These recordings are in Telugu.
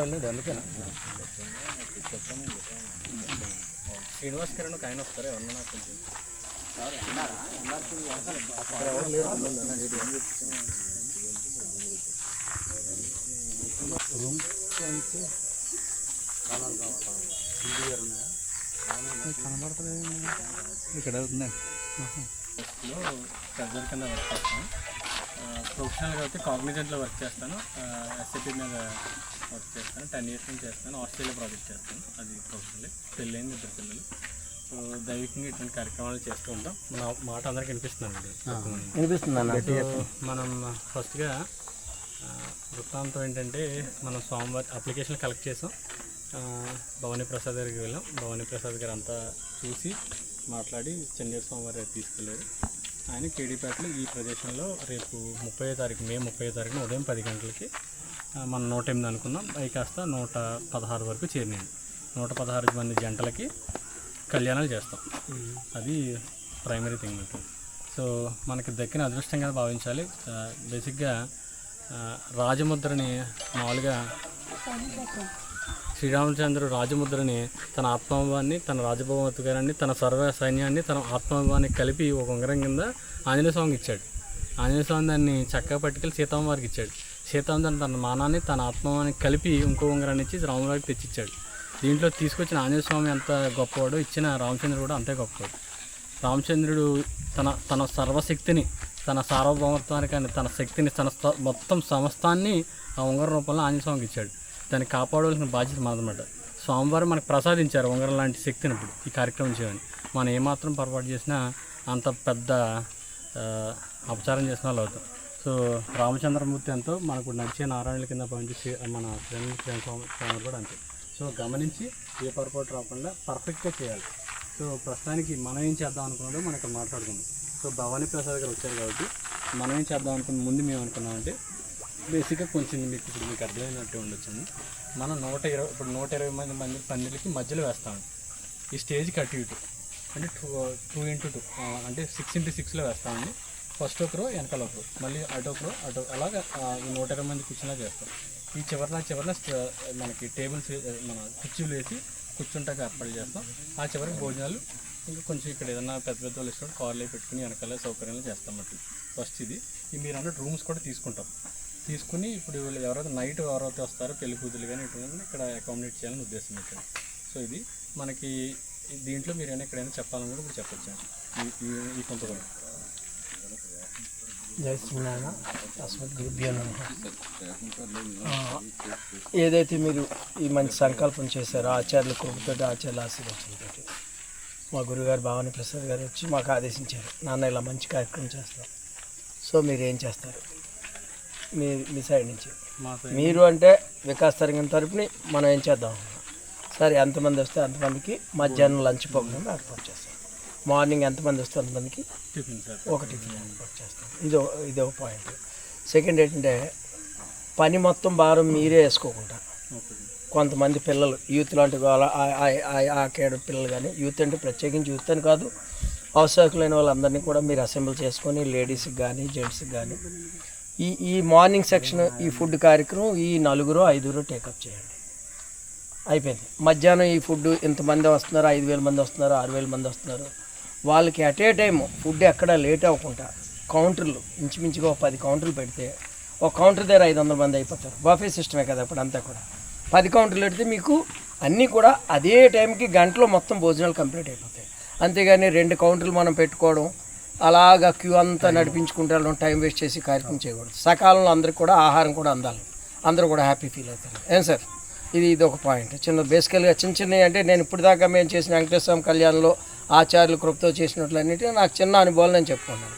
వెళ్ళండి అందుకేనా శ్రీనివాస్ కిరణ్ ఒక ఆయన వస్తారు ఎవరన్నా నాకు కొంచెం కనబడుతుంది ఇక్కడ అవుతుందండి సర్జరీ కింద వర్క్ చేస్తాను. ప్రొఫెషనల్గా అయితే కాగ్నిజెంట్లో వర్క్ చేస్తాను. ఎస్ఏపీ మీద వర్క్ చేస్తాను. 10 years నుంచి చేస్తాను. ఆస్ట్రేలియా ప్రాజెక్ట్ చేస్తాను. అది ప్రొఫెషనల్లీ. పెళ్ళైంది 2 పిల్లలు. సో దైవికంగా ఇటువంటి కార్యక్రమాలు చేస్తూ ఉంటాం. మన మాట అందరికి వినిపిస్తుందండి. వినిపిస్తుంది. మనం ఫస్ట్గా వృత్తాంతం ఏంటంటే మనం స్వామివారి అప్లికేషన్ కలెక్ట్ చేసాం. భవానీ ప్రసాద్ గారికి వెళ్ళాం. భవానీ ప్రసాద్ గారు అంతా చూసి మాట్లాడి చెన్నీరు స్వామివారి తీసుకెళ్ళారు. ఆయన కేడీపేటలో ఈ ప్రదేశంలో రేపు 30వ తారీఖు మే 30వ తారీఖున ఉదయం 10 గంటలకి మనం 108 అనుకున్నాం. అవి కాస్త 116 వరకు చేరినాయి. 116 మంది జంటలకి కళ్యాణాలు చేస్తాం. అది ప్రైమరీ థింగ్ ఉంటుంది. సో మనకి దక్కిన అదృష్టంగా భావించాలి. బేసిక్గా రాజముద్రని మామూలుగా శ్రీరామచంద్రుడు రాజముద్రని తన ఆత్మాభిమాన్ని, తన రాజభవతి గారిని, తన సర్వ సైన్యాన్ని, తన ఆత్మాభిమాన్ని కలిపి ఒక ఉంగరం కింద ఆంజనేయ స్వామికి ఇచ్చాడు. ఆంజనేయ స్వామి దాన్ని చక్కగా పట్టుకెళ్ళి సీతమ్మ వారికి ఇచ్చాడు. సీతమ్మ దాన్ని తన మానాన్ని, తన ఆత్మాభిమాన్ని కలిపి ఇంకో ఉంగరాన్ని ఇచ్చి రాములవారికి తెచ్చిచ్చాడు. దీంట్లో తీసుకొచ్చిన ఆంజనేయ స్వామి ఎంత గొప్పవాడు, ఇచ్చిన రామచంద్రుడు కూడా అంతే గొప్పవాడు. రామచంద్రుడు తన సర్వశక్తిని, తన సార్వభౌమత్వానికి, తన శక్తిని, తన మొత్తం సమస్తాన్ని ఆ ఉంగరం రూపంలో ఆంజనేయ స్వామికి ఇచ్చాడు. దాన్ని కాపాడవలసిన బాధ్యత మనదన్నమాట. స్వామివారు మనకు ప్రసాదించారు ఉంగరం లాంటి శక్తిని. ఇప్పుడు ఈ కార్యక్రమం చేయాలని మనం ఏమాత్రం పొరపాటు చేసినా అంత పెద్ద అపచారం చేసిన వాళ్ళు అవుతాం. సో రామచంద్రమూర్తి ఎంతో మనకు నడిచే నారాయణుల కింద పనిచేసి మన స్వామి కూడా అంతే. సో గమనించి ఏ పొరపాటు రాకుండా పర్ఫెక్ట్గా చేయాలి. సో ప్రస్తుతానికి మనం ఏం చేద్దాం అనుకున్నాడో మనం ఇక్కడ మాట్లాడుకుందాం. సో భవానీ ప్రసాద్ గారు వచ్చారు కాబట్టి మనం ఏం చేద్దాం అనుకున్న ముందు మేము అనుకున్నామంటే బేసిక్గా కొంచెం మీకు అర్థమైనట్టు ఉండొచ్చండి. మనం 120 మంది పందిళ్ళకి మధ్యలో వేస్తామండి. ఈ స్టేజ్కి అటు ఇటు అంటే 2x2 అంటే 6x6లో వేస్తామండి. ఫస్ట్ ఒకరు వెనకాల ఒకరు, మళ్ళీ అటు అలాగా ఈ 120 మంది కూర్చున్నా చేస్తాం. ఈ చివరిన మనకి టేబుల్స్ మన కుర్చీలు వేసి కూర్చుంటాక ఏర్పాటు చేస్తాం. ఆ చివరికి భోజనాలు ఇంకా కొంచెం ఇక్కడ ఏదైనా పెద్ద వాళ్ళు ఇష్టం కార్లో పెట్టుకుని వెనకాల సౌకర్యాలు చేస్తామన్నట్టు. ఫస్ట్ ఇది మీరు అన్నట్టు రూమ్స్ కూడా తీసుకుని ఇప్పుడు ఎవరైతే నైట్ వస్తారో పెళ్లి కూతురు కానీ ఇటువంటి ఇక్కడ అకామిడేట్ చేయాలని ఉద్దేశం పెట్టాను. సో ఇది మనకి దీంట్లో మీరు ఎక్కడైనా చెప్పాలని కూడా ఇప్పుడు చెప్పొచ్చు ఈ కొంత కూడా. జై శ్రీనారాయణ తస్మత్ గురుభ్యో నమః. ఏదైతే మీరు ఈ మంచి సంకల్పం చేశారో ఆచార్యుల కృపతోటి, ఆచార్యుల ఆశీర్వచనంతో మా గురుగారు భవానీ ప్రసాద్ గారు వచ్చి మాకు ఆదేశించారు, నాన్న ఇలా మంచి కార్యక్రమం చేస్తాం. సో మీరు ఏం చేస్తారు మీ సైడ్ నుంచి? మీరు అంటే వికాస్ తరంగం తరపుని మనం ఏం చేద్దాం సరే, ఎంతమంది వస్తే అంతమందికి మధ్యాహ్నం లంచ్ ప్రోగ్రామ్ ఏర్పాటు చేస్తాం. మార్నింగ్ ఎంతమంది వస్తే అంతమందికి ఒక టిఫిన్ ఏర్పాటు చేస్తాం. ఇదో పాయింట్. సెకండ్ ఏంటంటే పని మొత్తం భారం మీరే వేసుకోకుండా కొంతమంది పిల్లలు యూత్ లాంటి ఆ కేడ పిల్లలు కానీ యూత్ అంటే ప్రత్యేకించి యూత్ అని కాదు, అవసరకులైన వాళ్ళందరినీ కూడా మీరు అసెంబ్లీ చేసుకొని లేడీస్కి కానీ జెంట్స్కి కానీ ఈ మార్నింగ్ సెక్షన్ ఈ ఫుడ్ కార్యక్రమం ఈ 4-5 టేకప్ చేయండి. అయిపోయింది. మధ్యాహ్నం ఈ ఫుడ్ ఇంతమంది వస్తున్నారు, 5,000 మంది వస్తున్నారు, 6,000 మంది వస్తున్నారు, వాళ్ళకి అట్ ఏ టైం ఫుడ్ ఎక్కడ లేట్ అవ్వకుండా కౌంటర్లు ఇంచుమించుగా 10 కౌంటర్లు పెడితే ఒక కౌంటర్ దగ్గర 500 మంది అయిపోతారు. బఫే సిస్టమే కదా ఇప్పుడు అంతా కూడా. 10 కౌంటర్లు పెడితే మీకు అన్నీ కూడా అదే టైంకి గంటలో మొత్తం భోజనాలు కంప్లీట్ అయిపోతాయి. అంతేగాని 2 కౌంటర్లు మనం పెట్టుకోవడం, అలాగా క్యూ అంతా నడిపించుకుంటూ వెళ్ళడం, టైం వేస్ట్ చేసి కార్యక్రమం చేయకూడదు. సకాలంలో అందరికి కూడా ఆహారం కూడా అందాలి, అందరూ కూడా హ్యాపీ ఫీల్ అవుతారు. ఏం సార్, ఇది ఒక పాయింట్. బేసికల్గా చిన్నవి అంటే నేను ఇప్పుడు దాకా మేము చేసిన వెంకటేశ్వర స్వామి కళ్యాణంలో ఆచార్యులు కృపతో చేసినట్లన్నిటి నాకు చిన్న అనుభవాలు నేను చెప్పుకున్నాను.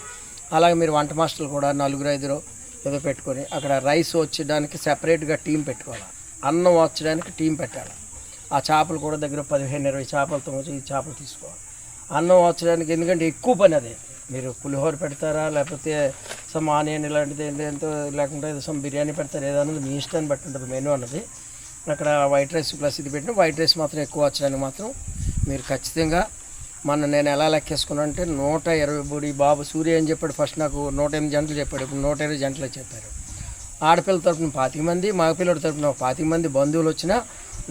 అలాగే మీరు వంట మాస్టర్లు కూడా 4-5 ఏదో పెట్టుకొని అక్కడ రైస్ వచ్చడానికి సెపరేట్గా టీం పెట్టుకోవాలి, అన్నం వచ్చడానికి టీం పెట్టాలి. ఆ చేపలు కూడా దగ్గర 15-20 చేపలతో ఈ చేపలు తీసుకోవాలి. అన్నం వచ్చడానికి ఎందుకంటే ఎక్కువ పని అదే. మీరు పులిహోర పెడతారా లేకపోతే సమ్ ఆనియన్ ఇలాంటిది ఏంటో లేకుంటే సమ్ బిర్యానీ పెడతారు, ఏదన్నది మీ ఇష్టాన్ని బట్టి ఉంటుంది మెనూ అన్నది. అక్కడ వైట్ రైస్ ప్లస్ ఇది పెట్టిన వైట్ రైస్ మాత్రం ఎక్కువ వచ్చడానికి మాత్రం మీరు ఖచ్చితంగా నేను ఎలా లెక్కేసుకున్నా అంటే 120 బాబు సూర్య అని చెప్పాడు. ఫస్ట్ నాకు 108 జంటలు చెప్పాడు, ఇప్పుడు 120 జంటలు చెప్పారు. ఆడపిల్ల తరపున 25 మంది, మగపిల్లడి తరపున 25 మంది బంధువులు వచ్చినా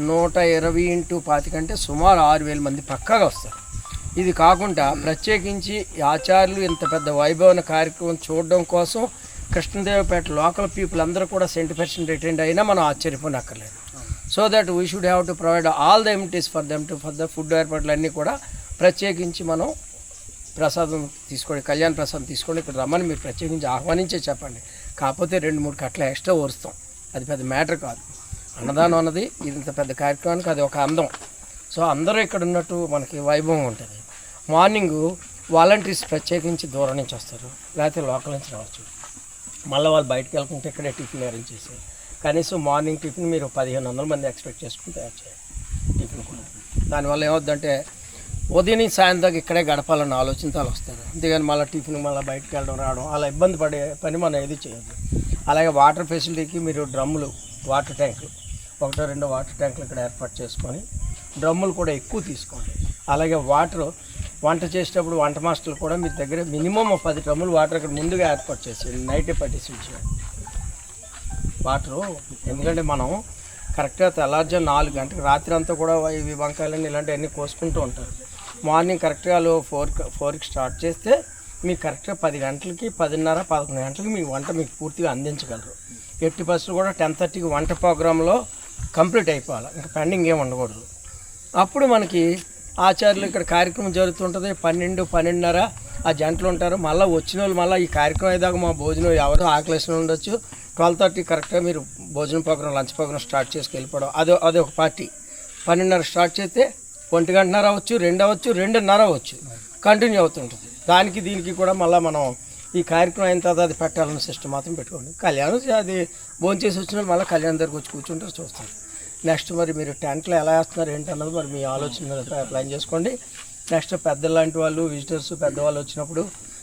120 × 25 అంటే సుమారు 6000 మంది పక్కాగా వస్తారు. ఇది కాకుండా ప్రత్యేకించి ఆచార్యులు ఇంత పెద్ద వైభవన కార్యక్రమం చూడడం కోసం కృష్ణదేవపేట లోకల్ పీపుల్ అందరూ కూడా 70% అటెండ్ అయినా మనం ఆశ్చర్యపోనక్కర్లేదు. So that we should have to provide all the amenities for the food ఏర్పాట్లు అన్నీ కూడా ప్రత్యేకించి మనం ప్రసాదం తీసుకోండి, కళ్యాణ ప్రసాదం తీసుకోండి, ఇక్కడ రమ్మని మీరు ప్రత్యేకించి ఆహ్వానించే చెప్పండి. కాకపోతే 2-3 కట్టలు ఎక్స్ట్రా ఓరుస్తాం, అది పెద్ద మ్యాటర్ కాదు. అన్నదానం అన్నది ఇంత పెద్ద కార్యక్రమానికి అది ఒక అందం. సో అందరూ ఇక్కడ ఉన్నట్టు మనకి వైభవం ఉంటుంది. మార్నింగు వాలంటీర్స్ ప్రత్యేకించి దూరం నుంచి వస్తారు, లేకపోతే లోకల్ నుంచి రావచ్చు. మళ్ళీ వాళ్ళు బయటకు వెళ్తుంటే ఇక్కడే టిఫిన్ అరేంజ్ చేసి కనీసం మార్నింగ్ టిఫిన్ మీరు 1500 మంది ఎక్స్పెక్ట్ చేసుకుని తయారు చేయాలి టిఫిన్ కూడా. దానివల్ల ఏమవుద్దంటే ఉదయం నుంచి సాయంత్రం దాకా ఇక్కడే గడపాలన్న ఆలోచనతో వస్తారు. అంతేగాని మళ్ళీ టిఫిన్ మళ్ళీ బయటకు వెళ్ళడం రావడం అలా ఇబ్బంది పడే పని మనం ఏది చేయొద్దు. అలాగే వాటర్ ఫెసిలిటీకి మీరు డ్రమ్ములు, వాటర్ ట్యాంకులు 1-2 వాటర్ ట్యాంకులు ఇక్కడ ఏర్పాటు చేసుకొని డ్రమ్ములు కూడా ఎక్కువ తీసుకోండి. అలాగే వాటర్ వంట చేసేటప్పుడు వంట మాస్టర్లు కూడా మీ దగ్గర మినిమం 10 డ్రమ్ములు వాటర్ ఇక్కడ ముందుగా ఏర్పాటు చేసేయండి, నైటే పట్టించి వాటరు. ఎందుకంటే మనం కరెక్ట్గా తెల్లారుజాము 4 గంటలకు రాత్రి అంతా కూడా ఇవి వంకాయలని ఇలాంటివన్నీ కోసుకుంటూ ఉంటారు. మార్నింగ్ కరెక్ట్గా 4కి స్టార్ట్ చేస్తే మీకు కరెక్ట్గా 10 గంటలకి 10:30, 11 గంటలకి మీ వంట మీకు పూర్తిగా అందించగలరు. 80% కూడా 10:30కి వంట ప్రోగ్రాంలో కంప్లీట్ అయిపోవాలి, ఇంకా పెండింగ్ ఏమి ఉండకూడదు. అప్పుడు మనకి ఆచార్యులు ఇక్కడ కార్యక్రమం జరుగుతుంటుంది. 12, 12:30 ఆ జంటలు ఉంటారు. మళ్ళీ వచ్చిన వాళ్ళు మళ్ళీ ఈ కార్యక్రమం అయ్యేదాకా మా భోజనం ఎవరో ఆకలేసిన ఉండొచ్చు. 12:30 కరెక్ట్గా మీరు భోజనం ప్రోగ్రాం, లంచ్ ప్రోగ్రాం స్టార్ట్ చేసుకు వెళ్ళిపోవడం. అది ఒక పార్టీ. 12:30 స్టార్ట్ చేస్తే 1:30 అవ్వచ్చు, 2 అవ్వచ్చు, 2:30 అవ్వచ్చు, కంటిన్యూ అవుతుంటుంది. దానికి దీనికి కూడా మళ్ళీ మనం ఈ కార్యక్రమం అయిన తర్వాత అది పెట్టాలన్న సిస్టమ్ మాత్రం పెట్టుకోండి. కళ్యాణం అది భోంచేసి వచ్చిన వాళ్ళు మళ్ళీ కళ్యాణం దగ్గరకు వచ్చి కూర్చుంటారు, చూస్తారు. నెక్స్ట్ మరి మీరు టెంట్లు ఎలా వేస్తున్నారు ఏంటన్నది మరి మీ ఆలోచన ప్లాన్ చేసుకోండి. నెక్స్ట్ పెద్దలు లాంటి వాళ్ళు, విజిటర్స్, పెద్దవాళ్ళు వచ్చినప్పుడు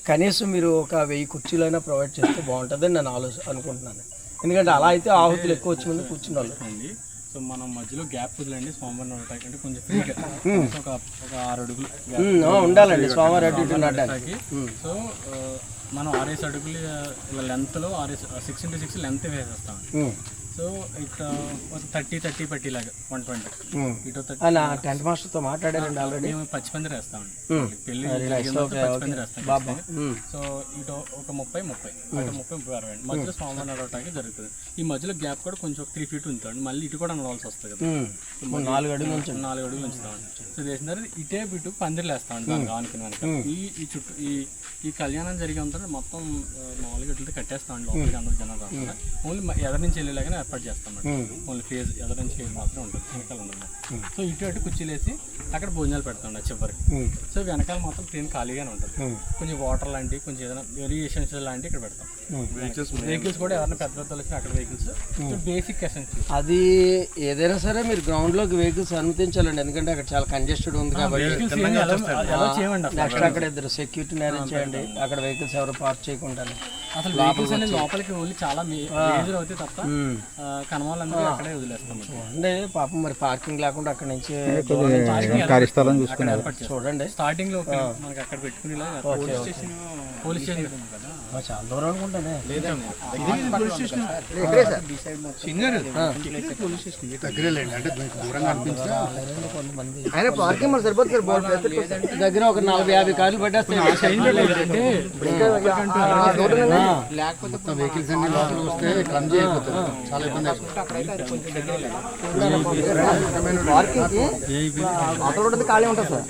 కనీసం మీరు ఒక 1000 కుర్చీలైనా ప్రొవైడ్ చేస్తే బాగుంటుందని నేను అనుకుంటున్నాను. ఎందుకంటే అలా అయితే ఆహుతులు ఎక్కువ వచ్చి ముందు కూర్చున్న వాళ్ళు. సో మనం మధ్యలో గ్యాప్ వదిలేండి స్వామివారిని ఉండటానికి, అంటే కొంచెం ఫ్రీగా ఒక 6 అడుగులు ఉండాలండి స్వామివారి అటు ఇటు నడడానికి. సో మనం 6 అడుగులు లెంత్లో 6 × 6 లెంత్ వేసేస్తాం. సో ఇక్కడ 30 పట్టిలాగా 120 ఇటు 30. టెంట్ మాస్టర్తో మాట్లాడారండి ఆల్రెడీ. మేము పచ్చిపందిరి వేస్తామండి, పెళ్లి పచ్చిపందిరి వేస్తాం. సో ఇటు ఒక 30 అటు 30 60 మధ్యలో స్వామివారిని నడవటానికి జరుగుతుంది. ఈ మధ్యలో గ్యాప్ కూడా కొంచెం 3 ఫీట్ ఉంచామండి. మళ్ళీ ఇటు కూడా నడవాల్సి వస్తుంది కదా, 4 అడుగులు ఉంచుతామండి. సో చేసిన తర్వాత ఇటే ఇటు పందిరిలు వేస్తామండి. దానికి ఆనుకుని వెనక ఈ చుట్టూ ఈ కళ్యాణం జరిగే ఉంటుంది మొత్తం 4 గంటలతో కట్టేస్తామండి. లోపలికి అందరూ జనాలు రాకుండా ఓన్లీ ఎదరి నుంచి వెళ్ళేలాగానే ఏర్పాటు చేస్తామండి. ఓన్లీ ఫేజ్ ఎదరి నుంచి ఫేజ్ మాత్రం ఉంటుంది, వెనకాల ఉండదు. సో ఇటు అటు కుర్చీలు వేసి అక్కడ భోజనాలు పెడతాండి చివరికి. సో వెనకాల మాత్రం ట్రైన్ ఖాళీగానే ఉంటుంది. కొంచెం వాటర్ లాంటివి, కొంచెం ఏదైనా వెరీ ఎసెన్షియల్ లాంటివి ఇక్కడ పెడతాం. వెహికల్స్ కూడా ఎవరైనా పెద్ద వచ్చినా అక్కడ వెహికల్స్ బేసిక్ ఎసెన్షియల్. అది ఏదైనా సరే మీరు గ్రౌండ్లోకి వెహికల్స్ అనుమతించాలండి, ఎందుకంటే అక్కడ చాలా కంజెస్టెడ్ ఉంది కాబట్టి. నెక్స్ట్ అక్కడ 2 సెక్యూరిటీని అరేంజ్ చేయండి, అక్కడ వెహికల్స్ ఎవరు పార్క్ చేయకుండా. అసలు వెహికల్స్ అనేది లోపలికి ఓన్లీ చాలా మేజర్ అవుతాయి తప్ప కనవాళ్ళందరూ అక్కడే వదిలేస్తాం అంటే పాపం మరి పార్కింగ్ లేకుండా అక్కడ నుంచి చూడండి. స్టార్టింగ్ లో మనకి అక్కడ పెట్టుకునేలా పోలీస్ స్టేషన్ కదా, చాలా దూరం అనుకుంటానే. పార్కింగ్ మరి సరిపోతుంది సార్, దగ్గర ఒక 40-50 కార్లు పెట్టేస్తాయి. వెహికల్స్ అన్ని లోపలికి వస్తే క్లమ్జీ అయిపోతుంది, చాలా ఇబ్బంది అయిపోతుంది. ఖాళీ ఉంటుంది సార్,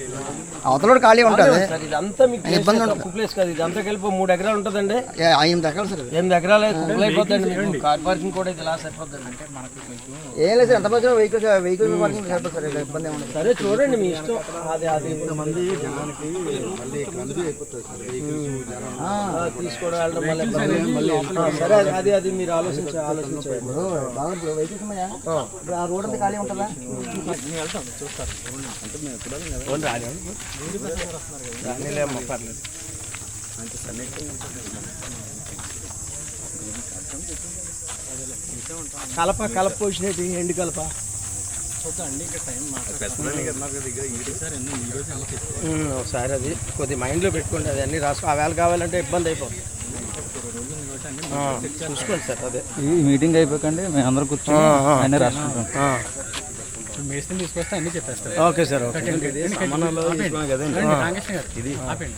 అవతల ఖాళీ ఉంటుంది సార్. ఇదంతా మీకు ఇబ్బంది ఉంటుంది, ప్లేస్ కాదు. ఇదంతా కలిపి 3 ఎకరాలు ఉంటుందండి. 8 ఎకరాలు సార్, 8 ఎకరాలు అయిపోతుందండి. కార్ పార్కింగ్ కూడా ఇది ఇలా సరిపోతుంది. అంటే మనకి ఏం లేదు సార్, ఎంత మంది వెహికల్ పార్కింగ్ సరిపోతుంది సార్, ఇబ్బంది ఏమన్నా. సరే చూడండి మీ ఇష్టం. అది ఇంతమంది జనానికి మళ్ళీ క్లమ్జీ అయిపోతుంది సార్, తీసుకోవడం వెళ్ళడం మళ్ళీ. సరే అది మీరు ఆలోచించండి. ఆ రోడ్ అంతా ఖాళీ ఉంటుందా? వెళ్తాం, చూస్తారు. పర్లేదు. కలప పోసినట్టు ఎండు కలప చూద్దాండి. ఇక్కడ టైం ఒకసారి అది కొద్ది మైండ్లో పెట్టుకోండి. అది అన్నీ రాసుకో. ఆ వేళ కావాలంటే ఇబ్బంది అయిపోతుంది. చూసుకోండి సార్ అదే ఈ మీటింగ్ అయిపోకండి మేము అందరం కూర్చొని ఆయన రాసుకుంటాం. ఇప్పుడు మేస్త్రిని తీసుకొస్తే అన్నీ చెప్పేస్తారు. ఓకే సార్ ఓకే రామకృష్ణ గారు ఇది ఆపండి.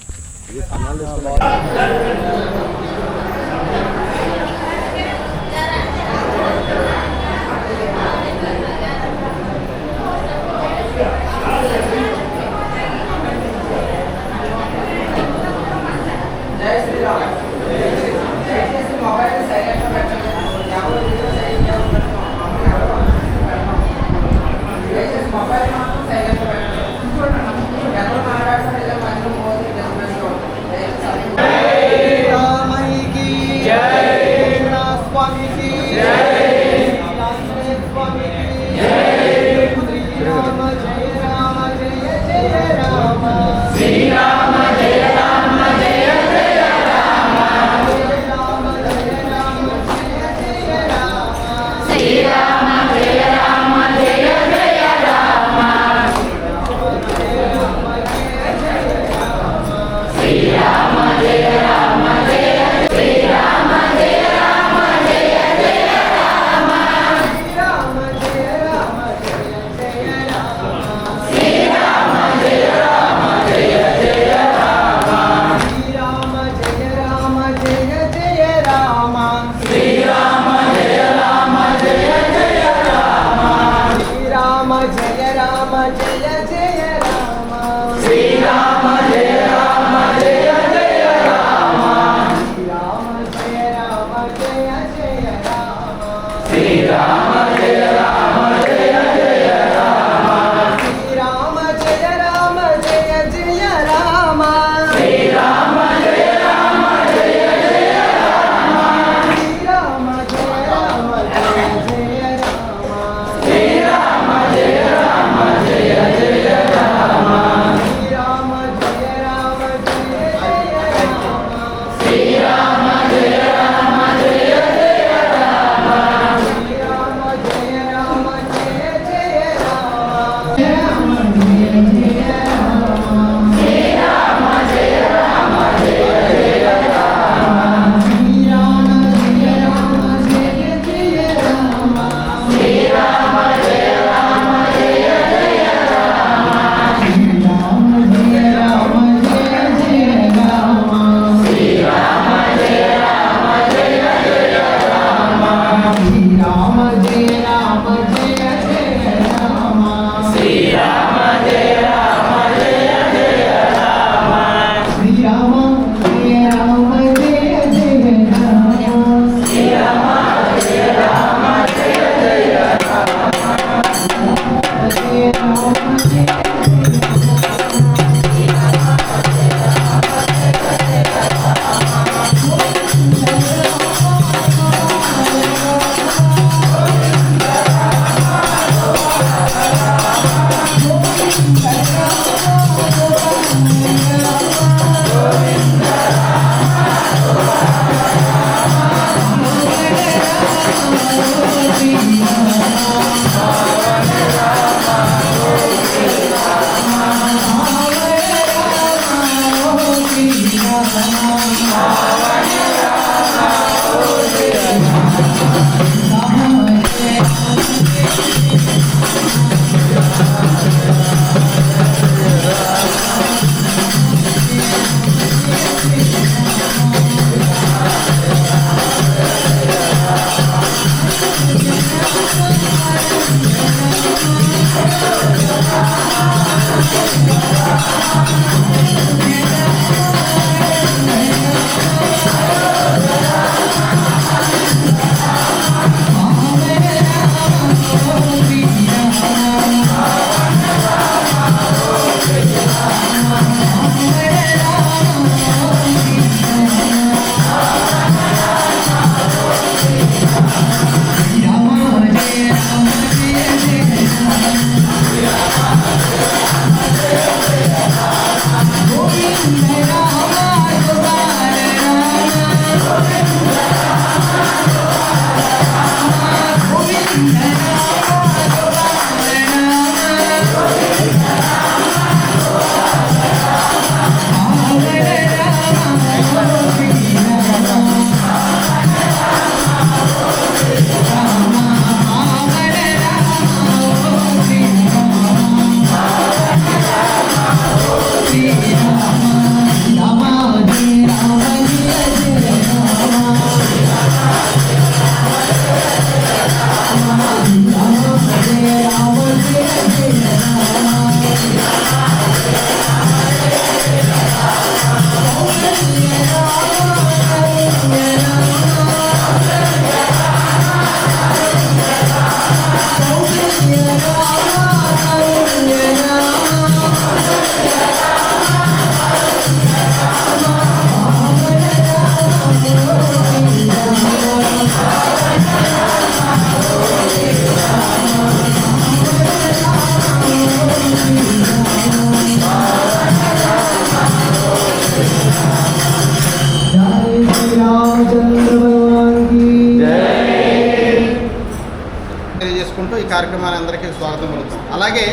కార్యక్రమాన్ని అందరికీ స్వాగతం పలుకుతాం. అలాగే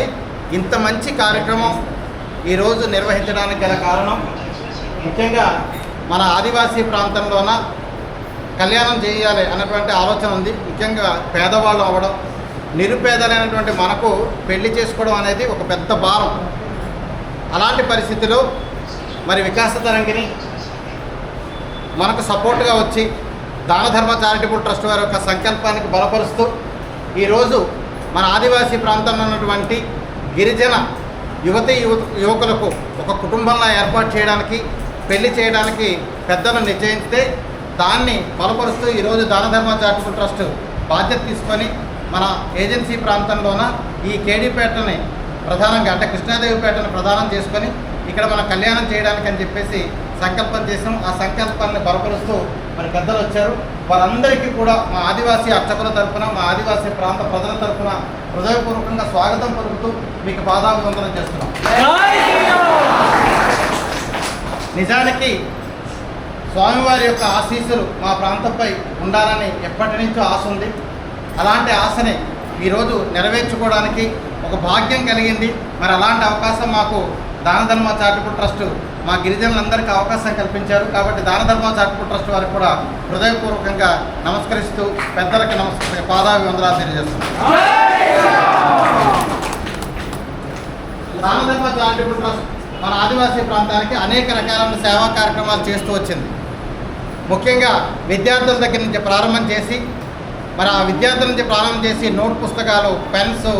ఇంత మంచి కార్యక్రమం ఈరోజు నిర్వహించడానికి గల కారణం ముఖ్యంగా మన ఆదివాసీ ప్రాంతంలోన కళ్యాణం చేయాలి అన్నటువంటి ఆలోచన ఉంది. ముఖ్యంగా పేదవాళ్ళు అవ్వడం, నిరుపేదలైనటువంటి మనకు పెళ్లి చేసుకోవడం అనేది ఒక పెద్ద భారం. అలాంటి పరిస్థితిలో మరి వికాస తరంగిణి మనకు సపోర్ట్గా వచ్చి దాన ధర్మ చారిటబుల్ ట్రస్ట్ వారి యొక్క సంకల్పానికి బలపరుస్తూ ఈరోజు మన ఆదివాసీ ప్రాంతంలో ఉన్నటువంటి గిరిజన యువకులకు ఒక కుటుంబంలా ఏర్పాటు చేయడానికి, పెళ్లి చేయడానికి పెద్దలు నిశ్చయిస్తే దాన్ని బలపరుస్తూ ఈరోజు దాన ధర్మ చారిటబుల్ ట్రస్ట్ బాధ్యత తీసుకొని మన ఏజెన్సీ ప్రాంతంలోన ఈ కేడీపేటని ప్రధానంగా అంటే కృష్ణాదేవిపేటను ప్రధానం చేసుకొని ఇక్కడ మనం కళ్యాణం చేయడానికి అని చెప్పేసి సంకల్పం చేసాం. ఆ సంకల్పాన్ని బలపరుస్తూ మరి పెద్దలు వచ్చారు. వారందరికీ కూడా మా ఆదివాసీ అర్చకుల తరఫున, మా ఆదివాసీ ప్రాంత ప్రజల తరఫున హృదయపూర్వకంగా స్వాగతం పలుకుతూ మీకు పాదాభివందనం చేస్తున్నాం. నిజానికి స్వామివారి యొక్క ఆశీస్సులు మా ప్రాంతంపై ఉండాలని ఎప్పటి నుంచో ఆశ ఉంది. అలాంటి ఆశని ఈరోజు నెరవేర్చుకోవడానికి ఒక భాగ్యం కలిగింది. మరి అలాంటి అవకాశం మాకు దాన ధర్మ చారిటబుల్ ట్రస్ట్ మా గిరిజనులందరికీ అవకాశం కల్పించారు. కాబట్టి దాన ధర్మ చారిటబుల్ ట్రస్ట్ వారికి కూడా హృదయపూర్వకంగా నమస్కరిస్తూ పెద్దలకి పాదాభివందనాలు తెలియజేస్తున్నాం. దాన ధర్మ చారిటబుల్ ట్రస్ట్ మన ఆదివాసీ ప్రాంతానికి అనేక రకాలైన సేవా కార్యక్రమాలు చేస్తూ వచ్చింది. ముఖ్యంగా విద్యార్థుల దగ్గర నుంచి ప్రారంభం చేసి మరి ఆ విద్యార్థుల నుంచి ప్రారంభం చేసి నోట్ పుస్తకాలు, పెన్స్,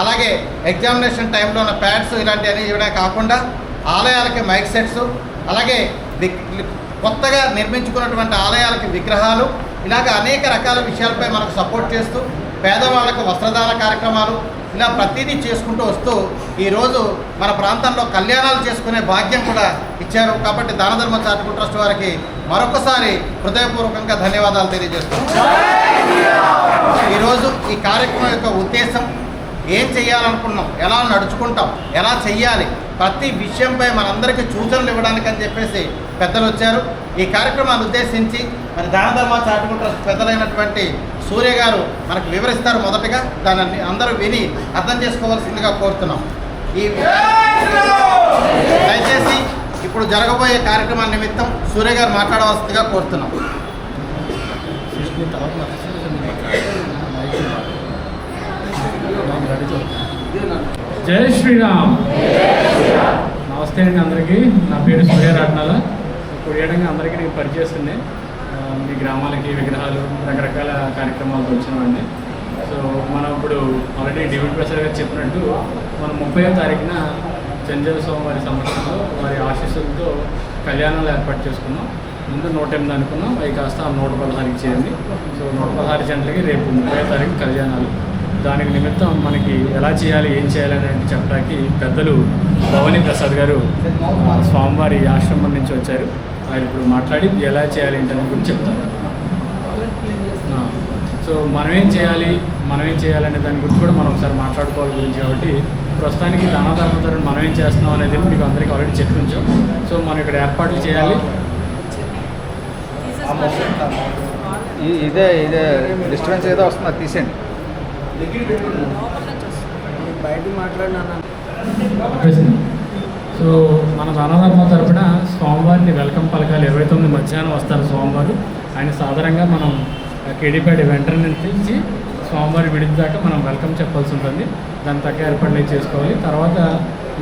అలాగే ఎగ్జామినేషన్ టైంలో ఉన్న ప్యాడ్స్ ఇలాంటివన్నీ ఇవ్వడమే కాకుండా ఆలయాలకి మైక్ సెట్స్, అలాగే కొత్తగా నిర్మించుకున్నటువంటి ఆలయాలకి విగ్రహాలు, ఇలాగ అనేక రకాల విషయాలపై మనకు సపోర్ట్ చేస్తూ పేదవాళ్లకు వస్త్రదాన కార్యక్రమాలు ఇలా ప్రతిదీ చేసుకుంటూ వస్తూ ఈరోజు మన ప్రాంతంలో కళ్యాణాలు చేసుకునే భాగ్యం కూడా ఇచ్చారు. కాబట్టి దాన ధర్మ చారిటబుల్ ట్రస్ట్ వారికి మరొకసారి హృదయపూర్వకంగా ధన్యవాదాలు తెలియజేస్తున్నాం. ఈరోజు ఈ కార్యక్రమం యొక్క ఉద్దేశం ఏం చేయాలనుకున్నాం, ఎలా నడుచుకుంటాం, ఎలా చెయ్యాలి, ప్రతి విషయంపై మనందరికీ సూచనలు ఇవ్వడానికి అని చెప్పేసి పెద్దలు వచ్చారు. ఈ కార్యక్రమాన్ని ఉద్దేశించి మరి దాన ధర్మ చారిటబుల్ ట్రస్ట్ పెద్దలైనటువంటి సూర్య గారు మనకు వివరిస్తారు. మొదటగా దాన్ని అందరూ విని అర్థం చేసుకోవాల్సిందిగా కోరుతున్నాం. దయచేసి ఇప్పుడు జరగబోయే కార్యక్రమం నిమిత్తం సూర్య గారు మాట్లాడవలసిందిగా కోరుతున్నాం. జై శ్రీరామ్. నమస్తే అండి అందరికీ. నా పేరు సూర్యరత్నాల. ఇప్పుడు ఏడంగా అందరికీ నేను పరిచయిస్తున్నాయి. మీ గ్రామాలకి విగ్రహాలు రకరకాల కార్యక్రమాలకు వచ్చినామండి. సో మనం ఇప్పుడు ఆల్రెడీ డివిడ్ ప్రసాద్ గారు చెప్పినట్టు మనం 30వ తారీఖున చంద్ర స్వామివారి సమక్షంలో వారి ఆశీస్సులతో కళ్యాణాలు ఏర్పాటు చేసుకున్నాం. ముందు 108 అనుకున్నాం, అవి కాస్త 116కి చేరింది. సో 116 జంటలకి రేపు 30వ తారీఖు కళ్యాణాలు. దానికి నిమిత్తం మనకి ఎలా చేయాలి, ఏం చేయాలని చెప్పడానికి పెద్దలు భవానీ ప్రసాద్ గారు స్వామివారి ఆశ్రమం నుంచి వచ్చారు. ఆయన ఇప్పుడు మాట్లాడి ఎలా చేయాలి ఏంటనే గురించి చెప్తారు. సో మనమేం చేయాలనే దాని గురించి కూడా మనం ఒకసారి మాట్లాడుకోవాలి గురించి. కాబట్టి ప్రస్తుతానికి దాన ధర్మధరణ మనం ఏం చేస్తున్నాం అనేది మీకు అందరికీ ఆల్రెడీ చెప్పించాం. సో మనం ఇక్కడ ఏర్పాట్లు చేయాలి. ఇదే డిస్టర్బెన్స్ ఏదో వస్తుంది, అది తీసేయండి. సో మన దానధర్మ తరపున స్వామివారిని వెల్కమ్ పలకాలి. 29 మధ్యాహ్నం వస్తారు స్వామివారు. ఆయన సాధారణంగా మనం కేడీపేట వెంటనే నుంచి స్వామివారి విడిది దాకా మనం వెల్కమ్ చెప్పాల్సి ఉంటుంది. దాని తగ్గ ఏర్పాట్లు చేసుకోవాలి. తర్వాత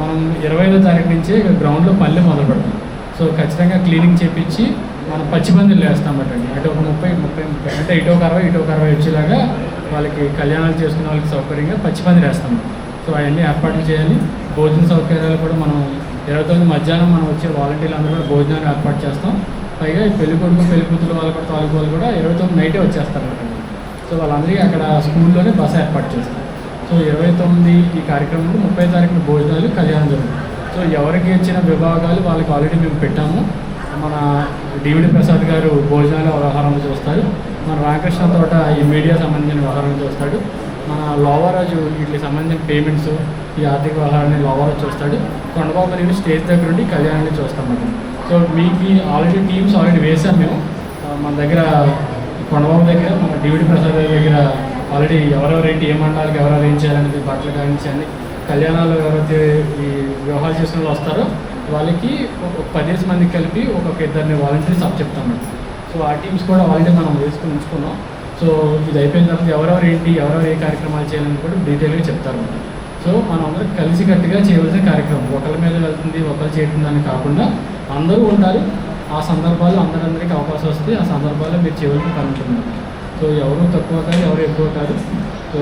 మనం 25వ తారీఖు నుంచి గ్రౌండ్లో పల్లె మొదలు పెడతాం. సో ఖచ్చితంగా క్లీనింగ్ చేపించి మనం పచ్చిబందులు వేస్తామటండి. అటు ఒక 30 అంటే ఇటు ఒక 60 వచ్చేలాగా వాళ్ళకి కళ్యాణాలు చేసుకునే వాళ్ళకి సౌకర్యంగా పచ్చిబందులు వేస్తాము. సో అవన్నీ ఏర్పాట్లు చేయాలి. భోజన సౌకర్యాలు కూడా మనం 29 మధ్యాహ్నం మనం వచ్చే వాలంటీర్లు అందరూ కూడా భోజనాలు ఏర్పాటు చేస్తాం. పైగా ఈ పెళ్లి కొడుకు పెళ్లి కూతురు వాళ్ళు కూడా తాలూకు వాళ్ళు కూడా 29 నైటే వచ్చేస్తారు అన్నమాట. సో వాళ్ళందరికీ అక్కడ స్కూల్లోనే బస్సు ఏర్పాటు చేస్తాం. సో 29 ఈ కార్యక్రమంలో 30వ తారీఖున భోజనాలు కళ్యాణం జరుగుతుంది. సో ఎవరికి ఇచ్చిన విభాగాలు వాళ్ళకి ఆల్రెడీ మేము పెట్టాము. మన డివిడి ప్రసాద్ గారు భోజనాలు వ్యవహారాలు చూస్తారు. మన రామకృష్ణ తోట ఈ మీడియా సంబంధించిన వ్యవహారాలు చూస్తాడు. మన లోవరాజు వీటికి సంబంధించిన పేమెంట్స్, ఈ ఆర్థిక వ్యవహారాన్ని లోవరాజు చూస్తాడు. కొండబాబు నేను స్టేజ్ దగ్గర ఉండి కళ్యాణాన్ని చూస్తామన్నమాట. సో మీకు ఆల్రెడీ టీమ్స్ ఆల్రెడీ వేసాం మేము. మన దగ్గర కొండబాబు దగ్గర, మన డివిడి ప్రసాద్ దగ్గర ఆల్రెడీ ఎవరెవరేంటి ఏ మండలాలకు ఎవరెవరు ఏం చేయాలనేది బట్టలు కానించి అన్ని కళ్యాణాలు ఎవరైతే ఈ వివాహాలు చేసిన వాళ్ళు వస్తారో వాళ్ళకి ఒక 10 మందికి కలిపి ఒక 2 వాలంటీర్స్ అప్ చెప్తాం. సో ఆ టీమ్స్ కూడా ఆల్రెడీ మనం వేసుకుని ఉంచుకున్నాం. సో ఇది అయిపోయిన తర్వాత ఎవరెవరు ఏంటి ఎవరెవరు ఏ కార్యక్రమాలు చేయాలని కూడా డీటెయిల్గా చెప్తారు. సో మనం అందరూ కలిసికట్టుగా చేయవలసిన కార్యక్రమం ఒకరి మీద వెళ్తుంది ఒకరు చేయటుందని కాకుండా అందరూ ఉంటారు. ఆ సందర్భాల్లో అందరికీ అవకాశం వస్తే ఆ సందర్భాల్లో మీరు చేయవలసిన పని ఉంటుంది. సో ఎవరు తక్కువ కాదు ఎవరు ఎక్కువ కాదు. సో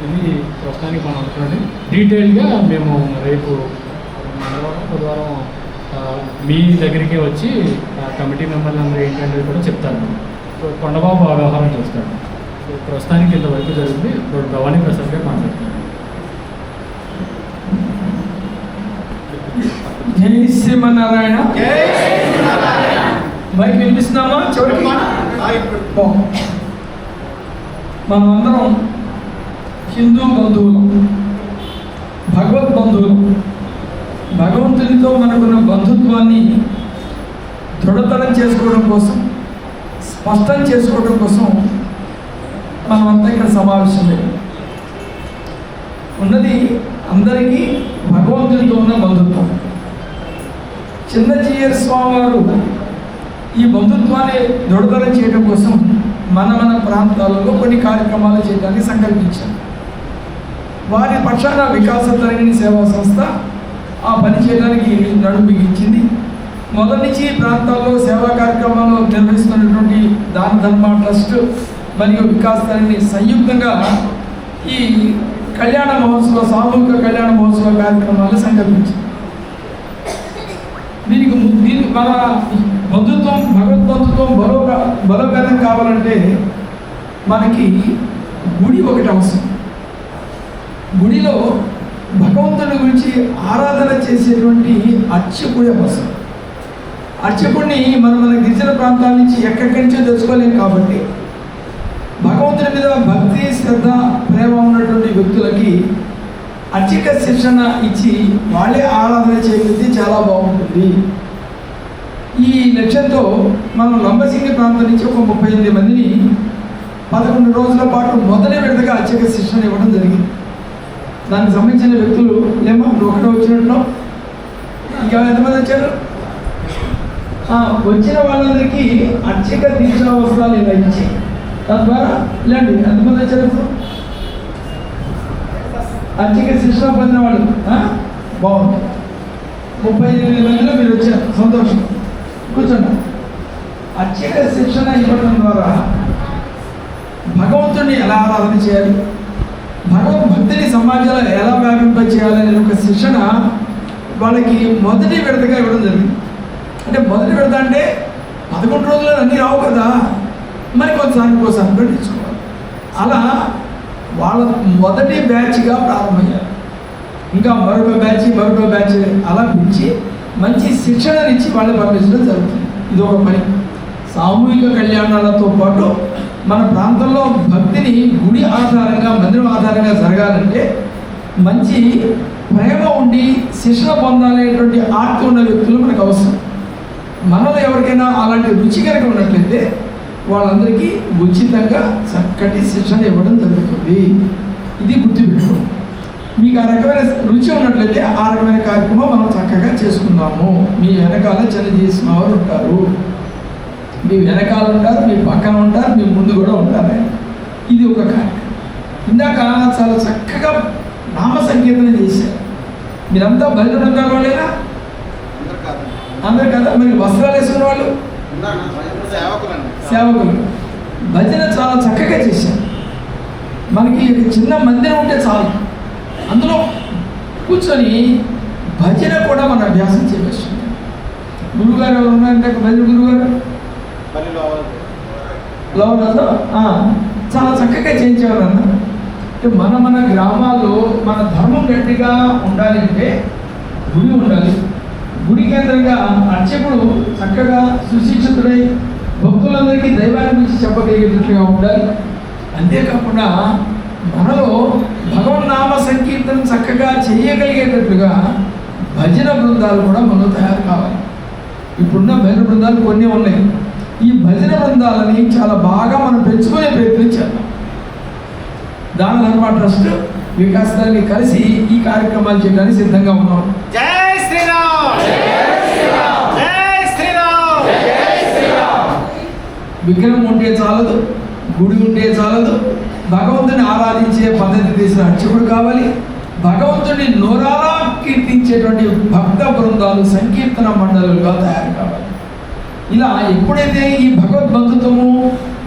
ఇది ప్రస్తుతానికి మనం అనుకున్నది. డీటెయిల్గా మేము రేపు మంగళవారం బుధవారం మీ దగ్గరికే వచ్చి కమిటీ మెంబర్లు అందరూ ఏంటనేది కూడా చెప్తాను. సో కొండబాబు ఆ వ్యవహారం చేస్తాడు. సో ప్రస్తుతానికి ఇంతవరకు జరిగింది. ఇప్పుడు భవానీ ప్రసాద్ గారు మాట్లాడతారు. జై శ్రీమన్నారాయణ. మైక్ వినిపిస్తున్నామా? చివరికి మనం అందరం హిందూ బంధువులు, భగవద్ బంధువులు. భగవంతునితో మనకున్న బంధుత్వాన్ని దృఢతరం చేసుకోవడం కోసం, స్పష్టం చేసుకోవడం కోసం మనమంతా ఇక్కడ సమావేశమే ఉన్నది. అందరికీ భగవంతునితో ఉన్న బంధుత్వం. చిన్నజీయర్ స్వామి వారు ఈ బంధుత్వాన్ని దృఢతరం చేయడం కోసం మన ప్రాంతాలలో కొన్ని కార్యక్రమాలు చేయడానికి సంకల్పించారు. వారి పక్షాన వికాస తరంగిణి సేవా సంస్థ ఆ పని చేయడానికి నడుం బిగించింది. మొదటి నుంచి ప్రాంతాల్లో సేవా కార్యక్రమాలు నిర్వహిస్తున్నటువంటి దాన ధర్మ ట్రస్ట్ మరియు వికాస తరంగిణి సంయుక్తంగా ఈ కళ్యాణ మహోత్సవ సామూహిక కళ్యాణ మహోత్సవ కార్యక్రమాలు సంకల్పించింది. దీనికి మన బంధుత్వం భగవద్బంధుత్వం బలోపేతం కావాలంటే మనకి గుడి ఒకటి అవసరం. గుడిలో భగవంతుడి గురించి ఆరాధన చేసేటువంటి అర్చకుడి అవసరం. అర్చకుడిని మన గిరిజన ప్రాంతాల నుంచి ఎక్కడి నుంచో తెచ్చుకోలేము కాబట్టి భగవంతుడి మీద భక్తి శ్రద్ధ ప్రేమ ఉన్నటువంటి వ్యక్తులకి అర్చక శిక్షణ ఇచ్చి వాళ్ళే ఆరాధన చేయగలిగితే చాలా బాగుంటుంది. ఈ లక్ష్యంతో మనం లంబసింగి ప్రాంతం నుంచి ఒక 38 మందిని 11 రోజుల పాటు మొదటి విడతగా అర్చక శిక్షణ ఇవ్వడం జరిగింది. దానికి సంబంధించిన వ్యక్తులు లేమో ఒకటే వచ్చినట్లు ఇంకా ఎంతమంది వచ్చారు? వచ్చిన వాళ్ళందరికీ అర్చక దీక్షా వస్త్రాలు ఇలా ఇచ్చి తద్వారా ఇలాంటి ఎంతమంది వచ్చారు? ఇప్పుడు అర్చక శిక్షణ పొందిన వాళ్ళు బాగుంది. 38 మందిలో మీరు వచ్చారు, సంతోషం. కూర్చోండి. అర్చక శిక్షణ ఇవ్వడం ద్వారా భగవంతుడిని ఎలా ఆరాధన చేయాలి, భగవద్భక్తిని సమాజంలో ఎలా వ్యాపింప చేయాలనే ఒక శిక్షణ వాళ్ళకి మొదటి విడతగా ఇవ్వడం జరిగింది. అంటే మొదటి విడత అంటే 11 రోజుల్లో అన్నీ రావు కదా, మరి కొంతసారి నేర్చుకోవాలి. అలా వాళ్ళ మొదటి బ్యాచ్గా ప్రారంభమయ్యారు. ఇంకా మరొక బ్యాచ్ అలా పిలిచి మంచి శిక్షణనిచ్చి వాళ్ళని పంపించడం జరుగుతుంది. ఇది ఒక పని. సామూహిక కళ్యాణాలతో పాటు మన ప్రాంతంలో భక్తిని గుడి ఆధారంగా మందిరం ఆధారంగా జరగాలంటే మంచి ప్రేమ ఉండి శిక్షణ పొందాలనేటువంటి ఆర్తి ఉన్న వ్యక్తులు మనకు అవసరం. మనలో ఎవరికైనా అలాంటి రుచి కనుక ఉన్నట్లయితే వాళ్ళందరికీ ఉచితంగా చక్కటి శిక్షణ ఇవ్వడం జరుగుతుంది. ఇది గుర్తుపెట్టుకోండి. మీకు ఆ రకమైన రుచి ఉన్నట్లయితే ఆ రకమైన కార్యక్రమం మనం చక్కగా చేసుకుందాము. మీ వెనకాల చేసిన వారు ఉంటారు, మీ వెనకాల ఉంటారు, మీ పక్కన ఉంటారు, మీ ముందు కూడా ఉంటారు. ఇది ఒక కార్యక్రమం. ఇందాక చాలా చక్కగా నామ సంకీర్తన చేశారు. మీరంతా భజన బృందాల వాళ్ళేనా? అందరు కదా. మరి వస్త్రాలు వేసుకున్న వాళ్ళు సేవకులు. భజన చాలా చక్కగా చేశారు. మనకి చిన్న మందిరం ఉంటే చాలు, అందులో కూర్చొని భజన కూడా మన అభ్యాసం చేయవచ్చు. గురువుగారు ఎవరు ఉన్నారంటే భజన గురువుగారు లోవరాజు చాలా చక్కగా చేయించేవారు అన్న. అంటే మన గ్రామాల్లో మన ధర్మం గట్టిగా ఉండాలి అంటే గుడి ఉండాలి. గుడి కేంద్రంగా అర్చకుడు చక్కగా సుశిక్షితుడై భక్తులందరికీ దైవాన్ని గురించి చెప్పగలిగేటట్లుగా ఉండాలి. అంతేకాకుండా మనలో భగవన్నామ సంకీర్తన చక్కగా చేయగలిగేటట్లుగా భజన బృందాలు కూడా మనలో తయారు కావాలి. ఇప్పుడున్న భజన బృందాలు కొన్ని ఉన్నాయి. ఈ భజన బృందాలని చాలా బాగా మనం పెంచుకునే ప్రయత్నం చేద్దాం. దాన ధర్మ ట్రస్ట్ వికాసాన్ని కలిసి ఈ కార్యక్రమాలు చేయడానికి సిద్ధంగా ఉన్నాం. జై శ్రీరామ్, జై శ్రీరామ్. విగ్రహం ఉంటే చాలదు, గుడి ఉంటే చాలదు, భగవంతుని ఆరాధించే పద్ధతి తీసిన అర్చకుడు కావాలి. భగవంతుని నోరారా కీర్తించేటువంటి భక్త బృందాలు సంకీర్తన మండలుగా తయారు కావాలి. ఇలా ఎప్పుడైతే ఈ భగవద్బంధుత్వము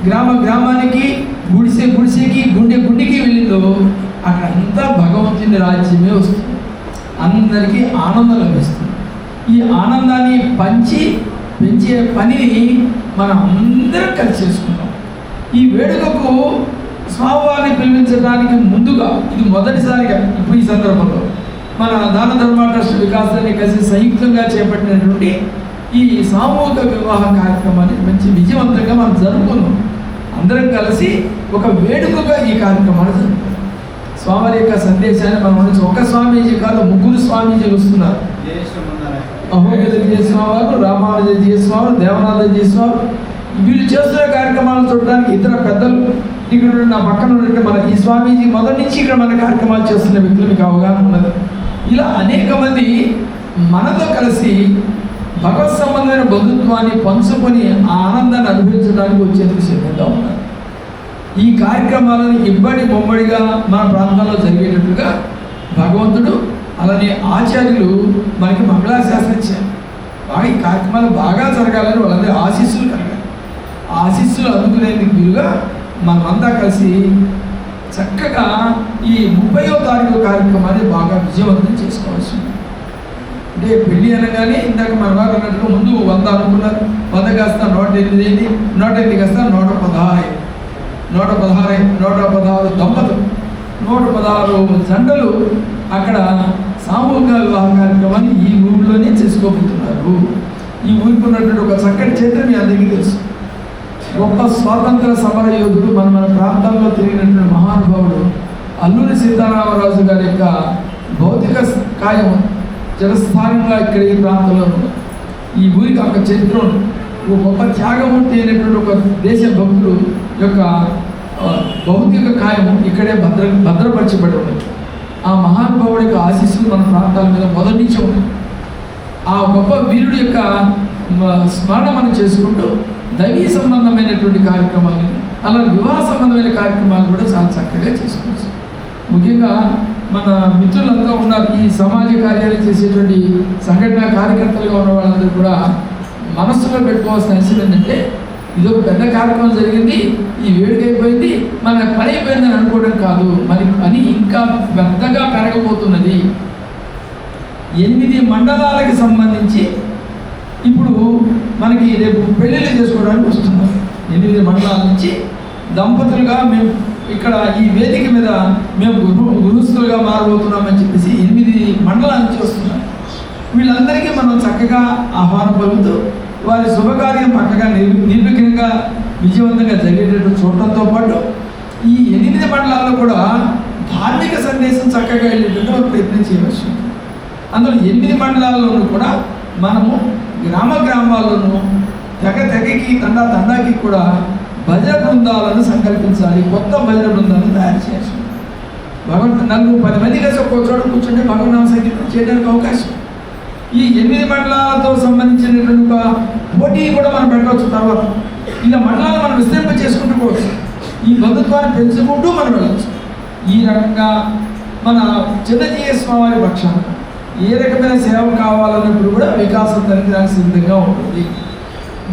గ్రామ గ్రామానికి, గుడిసెకి, గుండెకి వెళ్ళిందో అక్కడంతా భగవంతుని రాజ్యమే వస్తుంది. అందరికీ ఆనందం లభిస్తుంది. ఈ ఆనందాన్ని పెంచే పనిని మనం అందరం కలిసి చేసుకుంటాం. ఈ వేడుకకు స్వామివారిని పిలిపించడానికి ముందుగా ఇది మొదటిసారిగా ఇప్పుడు ఈ సందర్భంలో మన దాన ధర్మ ట్రస్ట్ వికాసాన్ని కలిసి సంయుక్తంగా చేపట్టినటువంటి ఈ సామూహిక వివాహ కార్యక్రమాన్ని మంచి విజయవంతంగా మనం జరుపుకున్నాం. అందరం కలిసి ఒక వేడుకగా ఈ కార్యక్రమాన్ని జరుపుకున్నాం. స్వామి యొక్క సందేశాన్ని మనం నుంచి ఒక స్వామీజీ కాదు, 3 స్వామీజీలు వస్తున్నారు. అహోబిల స్వామి, రామానుజీ స్వామి, దేవనాథజీ స్వామి. వీళ్ళు చేస్తున్న కార్యక్రమాలను చూడడానికి ఇతర పెద్దలు ఇక్కడ నా పక్కన ఉన్నట్టు మన ఈ స్వామీజీ మొదటి నుంచి ఇక్కడ మన కార్యక్రమాలు చేస్తున్న వ్యక్తులు మీకు అవగాహన ఉన్నది. ఇలా అనేక మంది మనతో కలిసి భగవత్ సంబంధమైన బంధుత్వాన్ని పంచుకొని ఆ ఆనందాన్ని అనుభవించడానికి వచ్చేందుకు సిద్ధంగా ఉన్నారు. ఈ కార్యక్రమాలను ఇబ్బడి బొమ్మడిగా మన ప్రాంతంలో జరిగేటట్టుగా భగవంతుడు అలానే ఆచార్యులు మనకి మంగళాశాస్త్రం ఇచ్చారు. బాగా ఈ కార్యక్రమాలు బాగా జరగాలని వాళ్ళందరూ ఆశీస్సులు కలగాలి. ఆశీస్సులు అందుకునేందుకు వీలుగా మనమంతా కలిసి చక్కగా ఈ 30వ తారీఖు కార్యక్రమాన్ని బాగా విజయవంతం చేసుకోవాల్సి ఉంది. అంటే పెళ్ళి అనగానే ఇందాక మన వారు అన్నట్టుగా ముందు 100 అనుకున్నారు, 100 కాస్త 108 అయింది, 108 కాస్త 116 116 దంపతులు, 116 జంటలు అక్కడ సామూహిక వివాహ కార్యక్రమాన్ని ఈ ఊరిలోనే చేసుకోబోతున్నారు. ఈ ఊరికి ఉన్నటువంటి ఒక చక్కటి చరిత్ర మీ అందరికీ తెలుసు. గొప్ప స్వాతంత్ర సమర యోధుడు మన ప్రాంతాల్లో తిరిగినటువంటి మహానుభావుడు అల్లూరి సీతారామరాజు గారి యొక్క భౌతిక కాయం చిరస్థానంగా ఇక్కడ ఈ ప్రాంతంలో ఉంది. ఈ ఊరికి ఒక చరిత్ర ఉంది. ఒక గొప్ప త్యాగమూర్తి అయినటువంటి ఒక దేశ భక్తుడు యొక్క భౌతిక కాయం ఇక్కడే భద్రపరచబడి ఉంది. ఆ మహానుభావుడి యొక్క ఆశీస్సులు మన ప్రాంతాల మీద మొదటి నుంచి ఉన్నాయి. ఆ గొప్ప వీరుడి యొక్క స్మరణ మనం చేసుకుంటూ దైవీ సంబంధమైనటువంటి కార్యక్రమాలు అలా వివాహ సంబంధమైన కార్యక్రమాలు కూడా చాలా చక్కగా చేసుకోవచ్చు. ముఖ్యంగా మన మిత్రులంతా ఉన్నారు. ఈ సమాజ కార్యాలు చేసేటువంటి సంఘటన కార్యకర్తలుగా ఉన్న వాళ్ళందరూ కూడా మనస్సులో పెట్టుకోవాల్సిన అవసరం ఏంటంటే ఇదొక పెద్ద కార్యక్రమం జరిగింది, ఈ వేడుక అయిపోయింది, మన పని అయిపోయిందని అనుకోవడం కాదు. మరి పని ఇంకా పెద్దగా పెరగబోతున్నది. 8 మండలాలకు సంబంధించి ఇప్పుడు మనకి రేపు పెళ్ళిళ్ళు చేసుకోవడానికి వస్తున్నాం. 8 మండలాల నుంచి దంపతులుగా మేము ఇక్కడ ఈ వేదిక మీద మేము గృహస్థులుగా మారబోతున్నామని చెప్పేసి 8 మండలాల నుంచి వస్తున్నాం. వీళ్ళందరికీ మనం చక్కగా ఆహ్వానం పలుకుతూ వారి శుభకార్యం పక్కగా నిర్విఘ్నంగా విజయవంతంగా జరిగేటట్టు చూడటంతో పాటు ఈ 8 మండలాల్లో కూడా ధార్మిక సందేశం చక్కగా వెళ్ళేటట్టు మనం ప్రయత్నం చేయవచ్చు. అందులో 8 మండలాల్లోనూ కూడా మనము గ్రామాల్లోనూ తెగకి తండాకి కూడా భజన బృందాలను సంకల్పించాలి. కొత్త భజన బృందాలను తయారు చేయాలి. భగవంతు 10 మంది కలిసి ఒక్కో చోట కూర్చుంటే భగవన్నామ సంకీర్తన చేయడానికి అవకాశం. ఈ 8 మండలాలతో సంబంధించినటువంటి ఒక పోటీ కూడా మనం పెట్టవచ్చు. తర్వాత ఇలా మండలాలు మనం విస్తరింప చేసుకుంటూ పోవచ్చు. ఈ బంధుత్వాన్ని పెంచుకుంటూ మనం వెళ్ళవచ్చు. ఈ రకంగా మన చిన్నజీయ స్వామి పక్షాన ఏ రకమైన సేవ కావాలన్నప్పుడు కూడా వికాసం తరగడానికి సిద్ధంగా ఉంటుంది.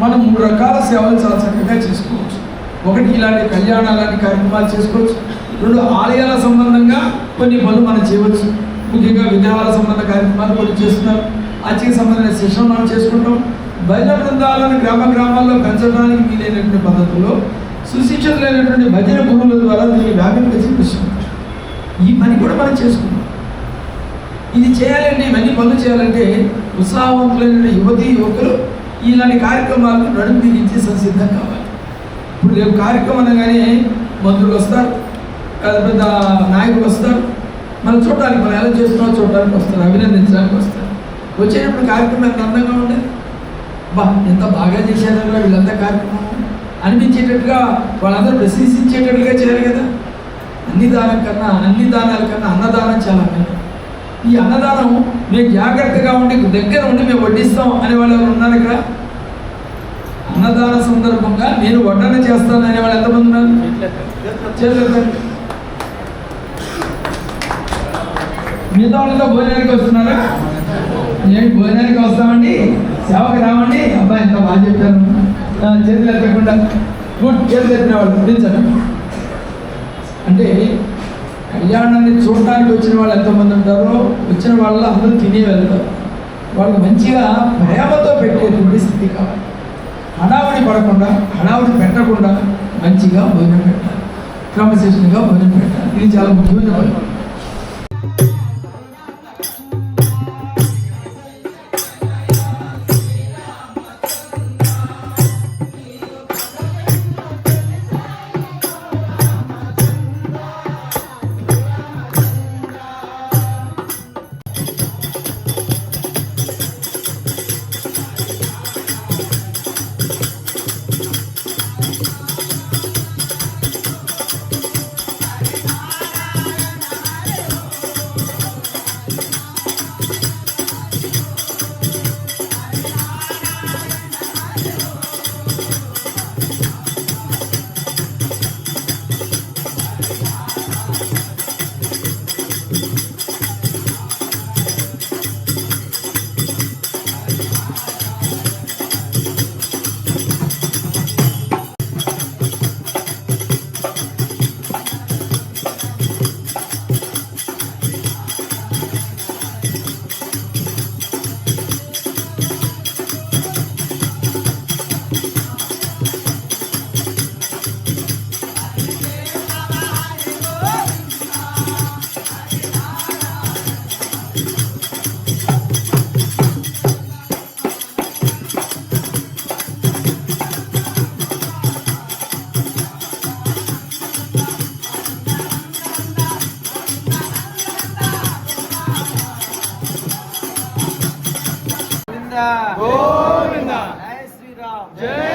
మనం 3 రకాల సేవలు చాలా చక్కగా చేసుకోవచ్చు. ఒకటి ఇలాంటి కళ్యాణాలాంటి కార్యక్రమాలు చేసుకోవచ్చు. 2 ఆలయాల సంబంధంగా కొన్ని పనులు మనం చేయవచ్చు. ముఖ్యంగా విగ్రహాల సంబంధ కార్యక్రమాలు కొన్ని చేస్తున్నారు. అర్చక సంబంధమైన శిక్షణ మనం చేసుకుంటాం. భజన బృందాలను గ్రామాల్లో పెంచడానికి వీలైనటువంటి పద్ధతుల్లో సుశిక్షితులైనటువంటి భజన గురువుల ద్వారా దీన్ని వ్యాపింప చూపిస్తున్నాం. ఈ పని కూడా మనం చేసుకుంటాం. ఇది చేయాలంటే ఇవన్నీ పనులు చేయాలంటే ఉత్సాహవంతులైన యువకులు ఇలాంటి కార్యక్రమాలకు నడుము బిగించి సంసిద్ధం కావాలి. ఇప్పుడు రేపు కార్యక్రమం అనగానే మంత్రులు వస్తారు, పెద్ద నాయకులు వస్తారు, మనం చూడడానికి మనం ఎలా చేస్తున్నామో చూడడానికి వస్తారు, అభినందించడానికి వస్తారు. వచ్చేటప్పుడు కార్యక్రమం ఎంత అందంగా ఉండేది, ఎంత బాగా చేశారో వీళ్ళంతా కార్యక్రమం అనిపించేటట్టుగా వాళ్ళందరూ ప్రశంసించేటట్టుగా చేయాలి కదా. అన్ని దానాల కన్నా అన్నదానం చాలా మెయిన్. ఈ అన్నదానం మేము జాగ్రత్తగా ఉండి దగ్గర ఉండి మేము వడ్డిస్తాం అనే వాళ్ళు ఎవరు ఉన్నారు ఇక్కడ? అన్నదాన సందర్భంగా నేను వడ్డన చేస్తాను అనే వాళ్ళు ఎంతమంది ఉన్నారు? చేతులెత్తండి. మిగతా వాళ్ళతో భోజనానికి వస్తున్నారా? నేను భోజనానికి వస్తామండి, సేవకు రావండి. అబ్బాయి ఎంత బాగా చెప్పాను. చేతులు ఎత్తకుండా గుడ్, చేతులు ఎత్తిన వాళ్ళు గుర్తించండి. అంటే కళ్యాణాన్ని చూడటానికి వచ్చిన వాళ్ళు ఎంతమంది ఉంటారో వచ్చిన వాళ్ళు అందరూ తినే వెళ్తారు. వాళ్ళకి మంచిగా ప్రేమతో పెట్టేటువంటి స్థితి కావాలి. హడావుడి పడకుండా, హడావుడి పెట్టకుండా మంచిగా భోజనం పెట్టాలి, క్రమశిక్షణగా భోజనం పెట్టాలి. ఇది చాలా ముఖ్యమైన పని. గోవిందా. జై శ్రీరామ్. జై